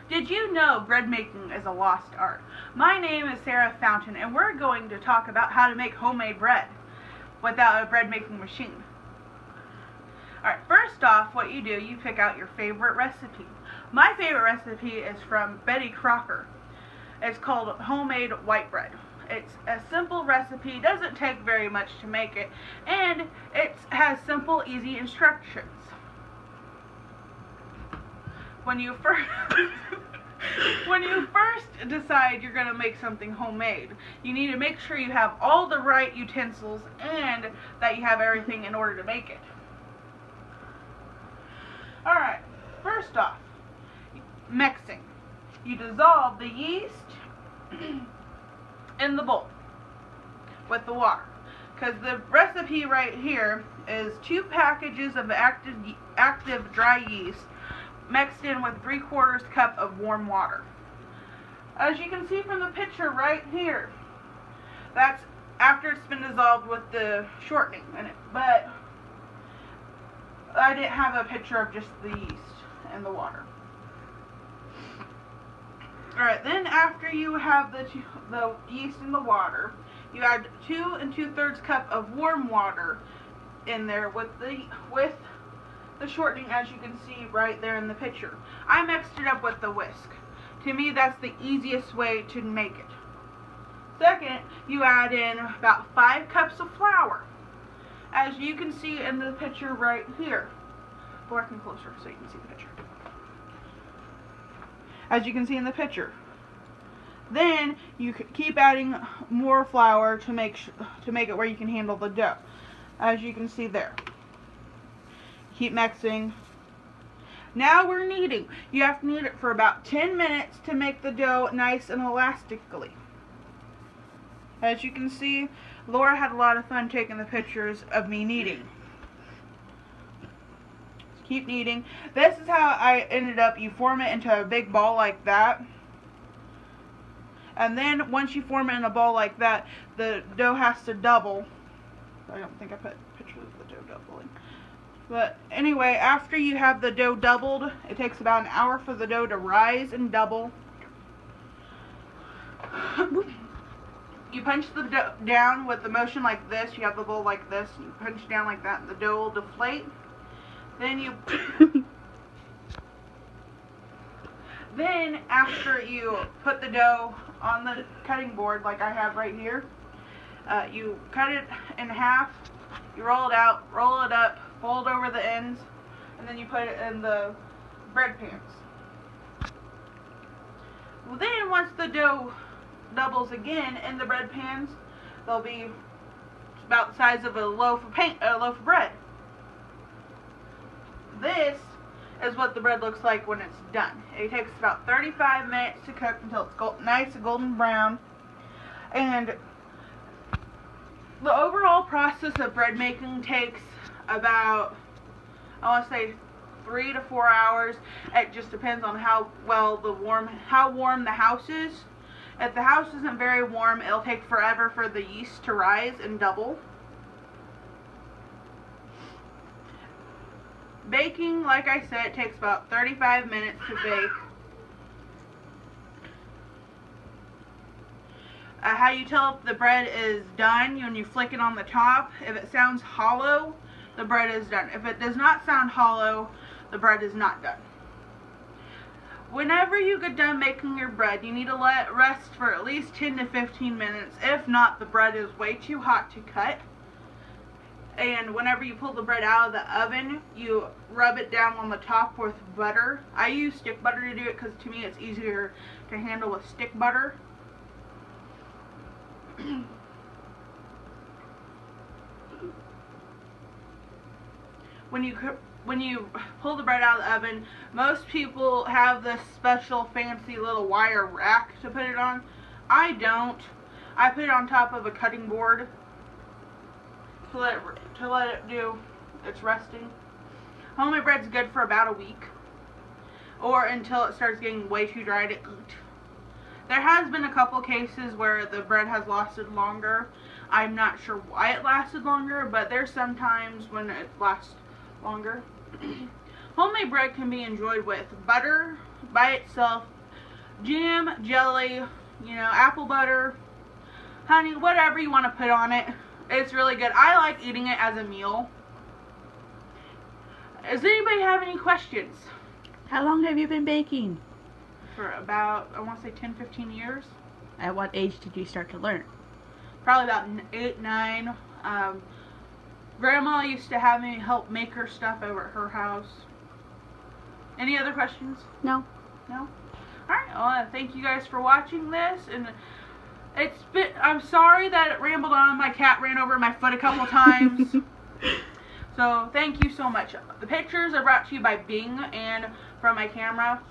Did you know bread making is a lost art? My name is Sarah Fountain, and we're going to talk about how to make homemade bread without a bread making machine. Alright, first off, what you do, you pick out your favorite recipe. My favorite recipe is from Betty Crocker. It's called homemade white bread. It's a simple recipe, doesn't take very much to make it, and it has simple, easy instructions. When you first decide you're going to make something homemade, you need to make sure you have all the right utensils and that you have everything in order to make it. Alright, first off, mixing. You dissolve the yeast in the bowl with the water. Because the recipe right here is 2 packages of active dry yeast mixed in with 3/4 cup of warm water. As you can see from the picture right here, that's after it's been dissolved with the shortening in it. But I didn't have a picture of just the yeast and the water. Alright, then after you have the yeast and the water, you add 2 2/3 cup of warm water in there with the shortening, as you can see right there in the picture. I mixed it up with the whisk. To me, that's the easiest way to make it. Second, you add in about 5 cups of flour, as you can see in the picture right here. Working closer so you can see the picture. As you can see in the picture. Then you keep adding more flour to make it where you can handle the dough. As you can see there. Keep mixing. Now we're kneading. You have to knead it for about 10 minutes to make the dough nice and elastically. As you can see, Laura had a lot of fun taking the pictures of me kneading. Keep kneading. This is how I ended up. You form it into a big ball like that. And then once you form it in a ball like that, the dough has to double. I don't think I put pictures of the dough doubling. But anyway, after you have the dough doubled, it takes about an hour for the dough to rise and double. You punch the dough down with the motion like this. You have the bowl like this. You punch down like that, and the dough will deflate. Then you after you put the dough on the cutting board like I have right here, you cut it in half, you roll it out, roll it up, fold over the ends, and then you put it in the bread pans. Well, then once the dough doubles again in the bread pans, they'll be about the size of a loaf of bread. This is what the bread looks like when it's done. It takes about 35 minutes to cook until it's nice and golden brown. And the overall process of bread making takes about, I want to say, 3 to 4 hours. It just depends on how warm the house is. If the house isn't very warm, it'll take forever for the yeast to rise and double. Baking, like I said, takes about 35 minutes to bake. How you tell if the bread is done, when you flick it on the top, if it sounds hollow, the bread is done. If it does not sound hollow, the bread is not done. Whenever you get done making your bread, you need to let it rest for at least 10 to 15 minutes. If not, the bread is way too hot to cut. And whenever you pull the bread out of the oven, you rub it down on the top with butter. I use stick butter to do it because to me it's easier to handle with stick butter. When you pull the bread out of the oven, most people have this special fancy little wire rack to put it on. I don't. I put it on top of a cutting board to let it do its resting. Homemade bread's good for about a week, or until it starts getting way too dry to eat. There has been a couple cases where the bread has lasted longer. I'm not sure why it lasted longer, but there's some times when it lasts longer. Homemade bread can be enjoyed with butter by itself, jam, jelly, you know, apple butter, honey, whatever you want to put on it. It's really good. I like eating it as a meal. Does anybody have any questions? How long have you been baking? For about, I want to say 10, 15 years. At what age did you start to learn? Probably about 8, 9. Grandma used to have me help make her stuff over at her house. Any other questions? No. No? Alright, well, thank you guys for watching this. And I'm sorry that it rambled on. My cat ran over my foot a couple times. So, thank you so much. The pictures are brought to you by Bing and from my camera.